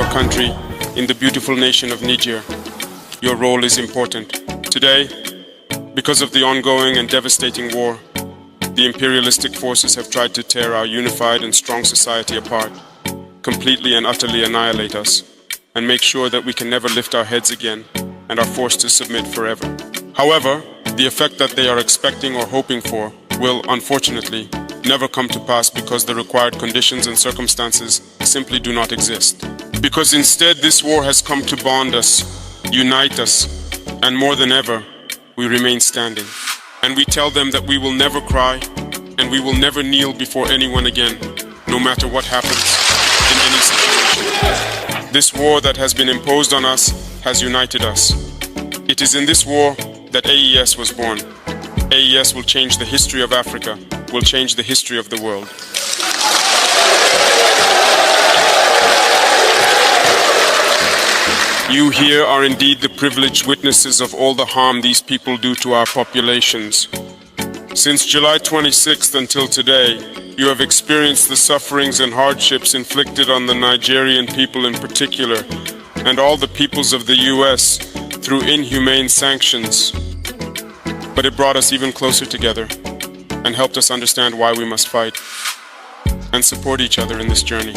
our country in the beautiful nation of Niger. Your role is important. Today, because of the ongoing and devastating war, the imperialistic forces have tried to tear our unified and strong society apart, completely and utterly annihilate us, and make sure that we can never lift our heads again and are forced to submit forever. However, the effect that they are expecting or hoping for will, unfortunately, never come to pass because the required conditions and circumstances simply do not exist. Because instead this war has come to bond us, unite us, and more than ever, we remain standing. And we tell them that we will never cry and we will never kneel before anyone again, no matter what happens in any situation. This war that has been imposed on us has united us. It is in this war that AES was born. AES will change the history of Africa, will change the history of the world. You here are indeed the privileged witnesses of all the harm these people do to our populations. Since July 26th until today, you have experienced the sufferings and hardships inflicted on the Nigerian people in particular, and all the peoples of the US through inhumane sanctions. But it brought us even closer together and helped us understand why we must fight and support each other in this journey.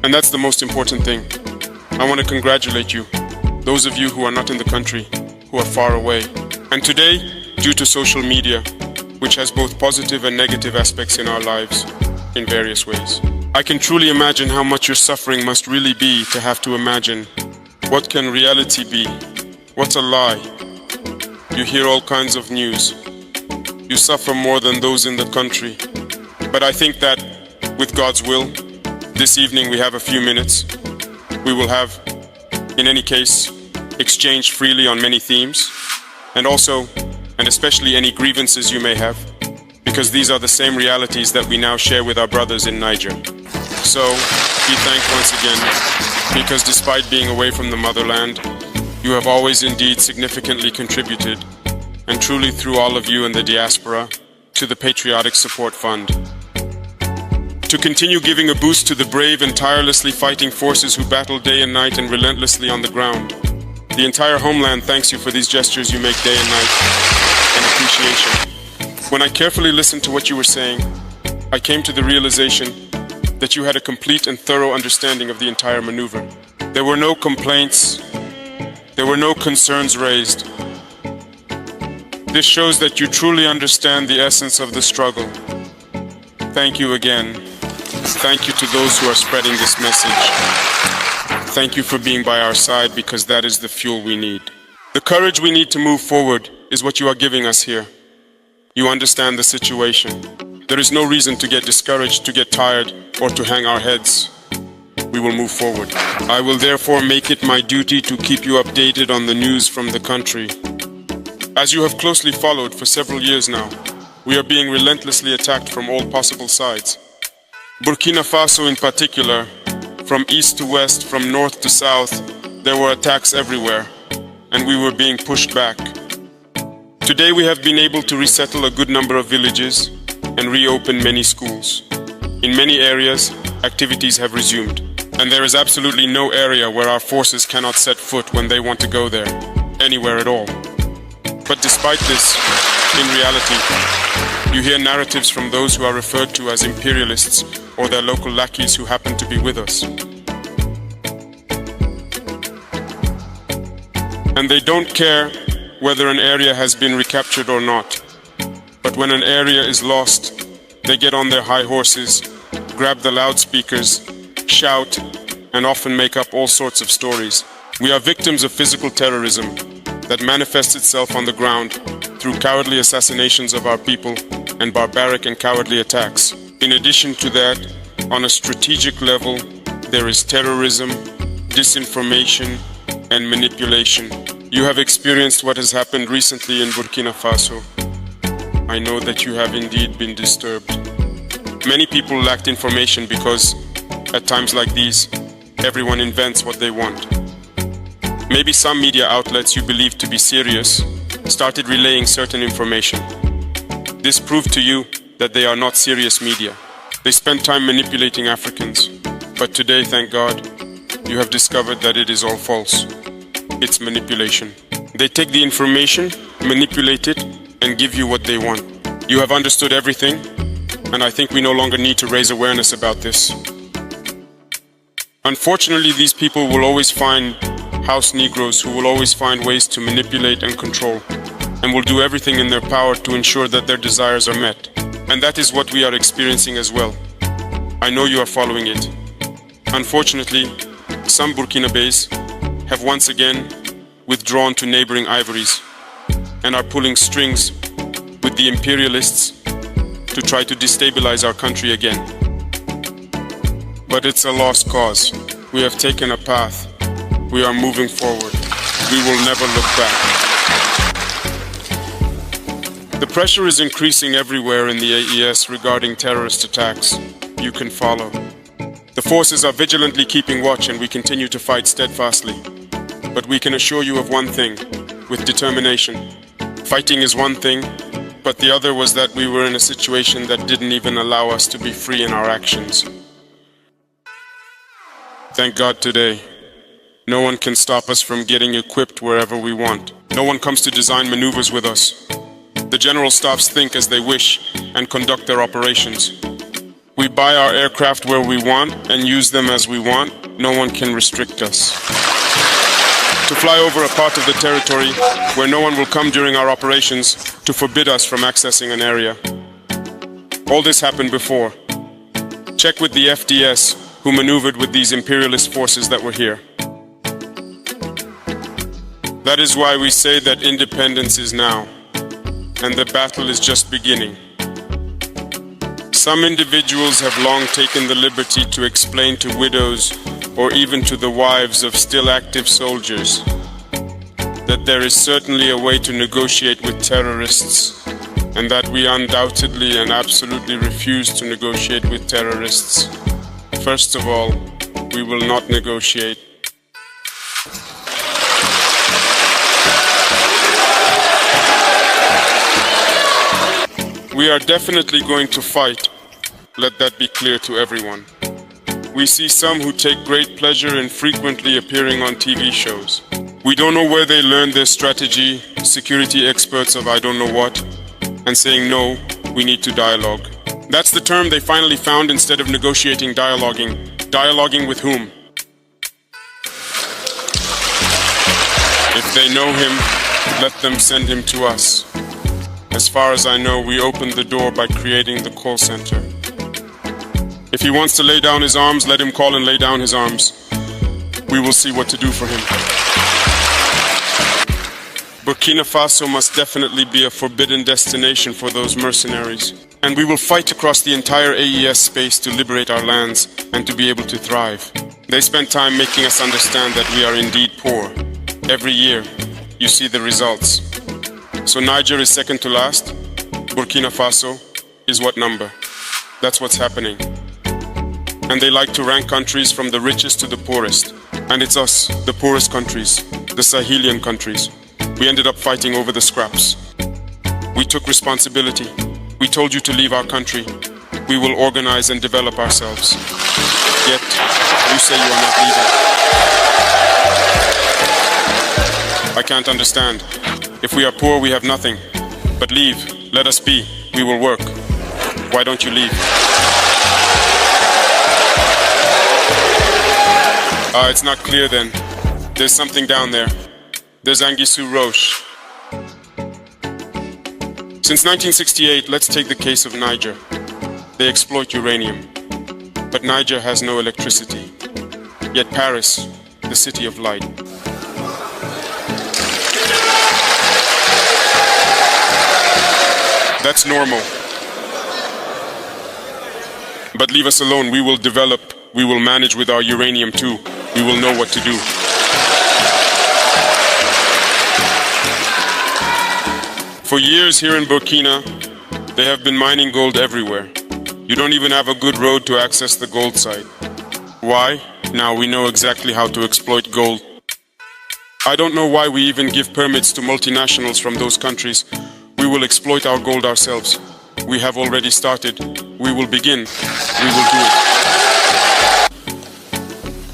And that's the most important thing. I want to congratulate you, those of you who are not in the country, who are far away. And today, due to social media, which has both positive and negative aspects in our lives, in various ways, I can truly imagine how much your suffering must really be to have to imagine. What can reality be? What's a lie? You hear all kinds of news. You suffer more than those in the country. But I think that, with God's will, this evening we have a few minutes. We will have, in any case, exchange freely on many themes, and also, and especially any grievances you may have, because these are the same realities that we now share with our brothers in Niger. So, be thanked once again, because despite being away from the motherland, you have always indeed significantly contributed, and truly through all of you in the diaspora, to the Patriotic Support Fund. To continue giving a boost to the brave and tirelessly fighting forces who battle day and night and relentlessly on the ground. The entire homeland thanks you for these gestures you make day and night, and appreciation. When I carefully listened to what you were saying, I came to the realization that you had a complete and thorough understanding of the entire maneuver. There were no complaints, there were no concerns raised. This shows that you truly understand the essence of the struggle. Thank you again. Thank you to those who are spreading this message. Thank you for being by our side, because that is the fuel we need. The courage we need to move forward is what you are giving us here. You understand the situation. There is no reason to get discouraged, to get tired, or to hang our heads. We will move forward. I will therefore make it my duty to keep you updated on the news from the country. As you have closely followed for several years now, we are being relentlessly attacked from all possible sides. Burkina Faso in particular, from east to west, from north to south, there were attacks everywhere, and we were being pushed back. Today we have been able to resettle a good number of villages and reopen many schools. In many areas, activities have resumed, and there is absolutely no area where our forces cannot set foot when they want to go there, anywhere at all. But despite this, in reality, you hear narratives from those who are referred to as imperialists or their local lackeys who happen to be with us. And they don't care whether an area has been recaptured or not. But when an area is lost, they get on their high horses, grab the loudspeakers, shout, and often make up all sorts of stories. We are victims of physical terrorism that manifests itself on the ground through cowardly assassinations of our people and barbaric and cowardly attacks. In addition to that, on a strategic level, there is terrorism, disinformation, and manipulation. You have experienced what has happened recently in Burkina Faso. I know that you have indeed been disturbed. Many people lacked information because, at times like these, everyone invents what they want. Maybe some media outlets you believe to be serious started relaying certain information. This proved to you that they are not serious media. They spend time manipulating Africans. But today, thank God, you have discovered that it is all false. It's manipulation. They take the information, manipulate it, and give you what they want. You have understood everything, and I think we no longer need to raise awareness about this. Unfortunately, these people will always find house Negroes who will always find ways to manipulate and control, and will do everything in their power to ensure that their desires are met. And that is what we are experiencing as well. I know you are following it. Unfortunately, some Burkinabés have once again withdrawn to neighboring ivories and are pulling strings with the imperialists to try to destabilize our country again. But it's a lost cause. We have taken a path. We are moving forward. We will never look back. The pressure is increasing everywhere in the AES regarding terrorist attacks. You can follow. The forces are vigilantly keeping watch, and we continue to fight steadfastly. But we can assure you of one thing, with determination. Fighting is one thing, but the other was that we were in a situation that didn't even allow us to be free in our actions. Thank God today, no one can stop us from getting equipped wherever we want. No one comes to design maneuvers with us. The general staffs think as they wish and conduct their operations. We buy our aircraft where we want and use them as we want. No one can restrict us. To fly over a part of the territory where no one will come during our operations to forbid us from accessing an area. All this happened before. Check with the FDS, who maneuvered with these imperialist forces that were here. That is why we say that independence is now, and the battle is just beginning. Some individuals have long taken the liberty to explain to widows or even to the wives of still active soldiers that there is certainly a way to negotiate with terrorists, and that we undoubtedly and absolutely refuse to negotiate with terrorists. First of all, we will not negotiate. We are definitely going to fight. Let that be clear to everyone. We see some who take great pleasure in frequently appearing on TV shows. We don't know where they learned their strategy, security experts of I don't know what, and saying no, we need to dialogue. That's the term they finally found instead of negotiating, dialoguing. Dialoguing with whom? If they know him, let them send him to us. As far as I know, we opened the door by creating the call center. If he wants to lay down his arms, let him call and lay down his arms. We will see what to do for him. Burkina Faso must definitely be a forbidden destination for those mercenaries. And we will fight across the entire AES space to liberate our lands and to be able to thrive. They spent time making us understand that we are indeed poor. Every year, you see the results. So Niger is second to last. Burkina Faso is what number? That's what's happening. And they like to rank countries from the richest to the poorest. And it's us, the poorest countries, the Sahelian countries. We ended up fighting over the scraps. We took responsibility. We told you to leave our country. We will organize and develop ourselves. Yet, you say you are not leaving. I can't understand. If we are poor, we have nothing. But leave. Let us be. We will work. Why don't you leave? It's not clear then. There's something down there. There's Anguissou Roche. Since 1968, let's take the case of Niger. They exploit uranium. But Niger has no electricity. Yet Paris, the city of light. That's normal. But leave us alone. We will develop. We will manage with our uranium too. We will know what to do. For years here in Burkina, they have been mining gold everywhere. You don't even have a good road to access the gold site. Why? Now we know exactly how to exploit gold. I don't know why we even give permits to multinationals from those countries. We will exploit our gold ourselves. We have already started. We will begin. We will do it.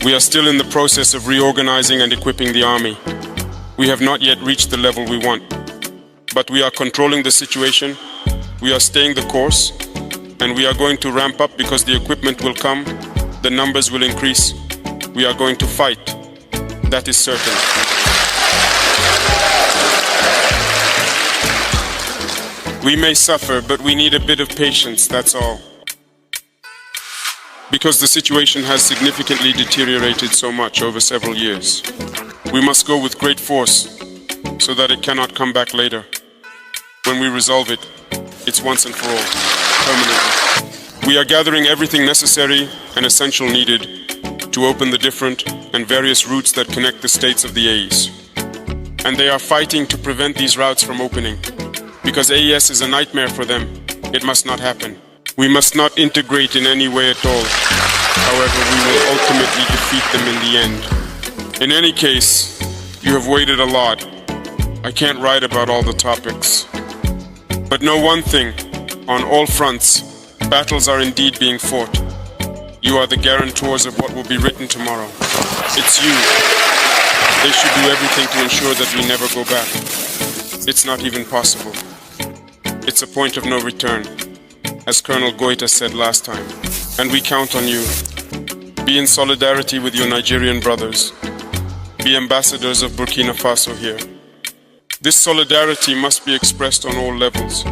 We are still in the process of reorganizing and equipping the army. We have not yet reached the level we want. But we are controlling the situation, we are staying the course, and we are going to ramp up because the equipment will come, the numbers will increase. We are going to fight. That is certain. We may suffer, but we need a bit of patience, that's all. Because the situation has significantly deteriorated so much over several years. We must go with great force so that it cannot come back later. When we resolve it, it's once and for all, permanently. We are gathering everything necessary and essential needed to open the different and various routes that connect the states of the AES. And they are fighting to prevent these routes from opening. Because AES is a nightmare for them, it must not happen. We must not integrate in any way at all. However, we will ultimately defeat them in the end. In any case, you have waited a lot. I can't write about all the topics. But know one thing, on all fronts, battles are indeed being fought. You are the guarantors of what will be written tomorrow. It's you. They should do everything to ensure that we never go back. It's not even possible. It's a point of no return, as Colonel Goita said last time. And we count on you. Be in solidarity with your Nigerian brothers. Be ambassadors of Burkina Faso here. This solidarity must be expressed on all levels.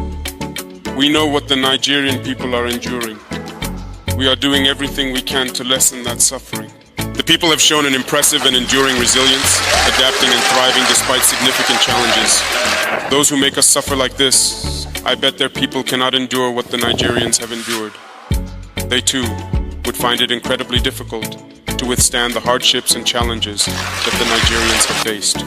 We know what the Nigerian people are enduring. We are doing everything we can to lessen that suffering. The people have shown an impressive and enduring resilience, adapting and thriving despite significant challenges. Those who make us suffer like this, I bet their people cannot endure what the Nigerians have endured. They too would find it incredibly difficult to withstand the hardships and challenges that the Nigerians have faced.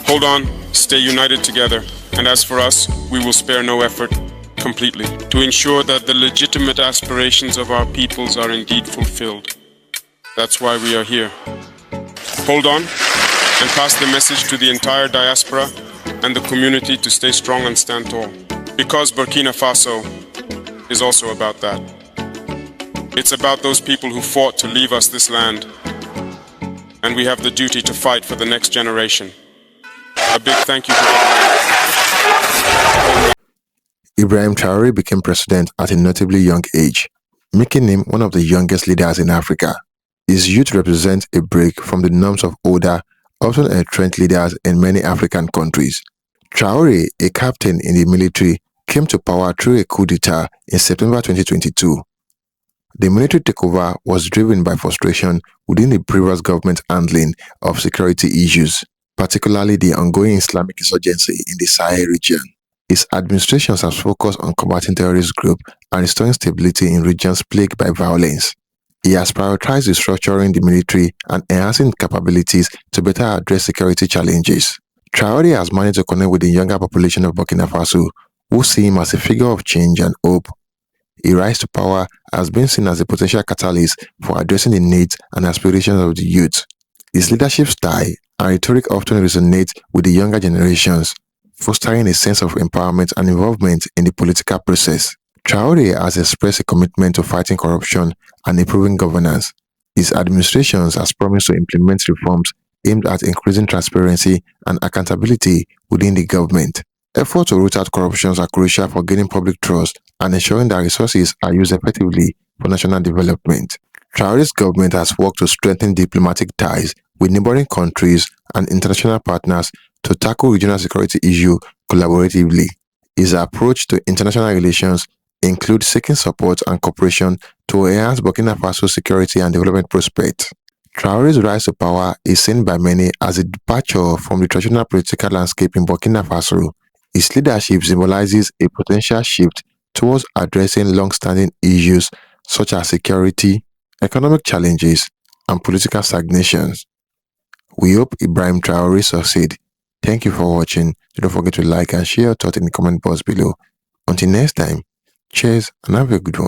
Hold on, stay united together, and as for us, we will spare no effort, completely, to ensure that the legitimate aspirations of our peoples are indeed fulfilled. That's why we are here. Hold on, and pass the message to the entire diaspora and the community to stay strong and stand tall. Because Burkina Faso is also about that. It's about those people who fought to leave us this land, and we have the duty to fight for the next generation. A big thank you to everyone. Ibrahim Traore became president at a notably young age, making him one of the youngest leaders in Africa. His youth represents a break from the norms of older, often entrenched leaders in many African countries. Traore, a captain in the military, came to power through a coup d'etat in September 2022. The military takeover was driven by frustration within the previous government's handling of security issues, particularly the ongoing Islamic insurgency in the Sahel region. His administration has focused on combating terrorist groups and restoring stability in regions plagued by violence. He has prioritized restructuring the military and enhancing capabilities to better address security challenges. Traore has managed to connect with the younger population of Burkina Faso, who see him as a figure of change and hope. His rise to power has been seen as a potential catalyst for addressing the needs and aspirations of the youth. His leadership style and rhetoric often resonate with the younger generations, fostering a sense of empowerment and involvement in the political process. Traore has expressed a commitment to fighting corruption and improving governance. His administration has promised to implement reforms aimed at increasing transparency and accountability within the government. Efforts to root out corruption are crucial for gaining public trust and ensuring that resources are used effectively for national development. Traore's government has worked to strengthen diplomatic ties with neighboring countries and international partners to tackle regional security issues collaboratively. His approach to international relations includes seeking support and cooperation to enhance Burkina Faso's security and development prospects. Traore's rise to power is seen by many as a departure from the traditional political landscape in Burkina Faso. His leadership symbolizes a potential shift towards addressing long-standing issues such as security, economic challenges, and political stagnations. We hope Ibrahim Traore succeed. Thank you for watching. Don't forget to like and share your thoughts in the comment box below. Until next time, cheers and have a good one.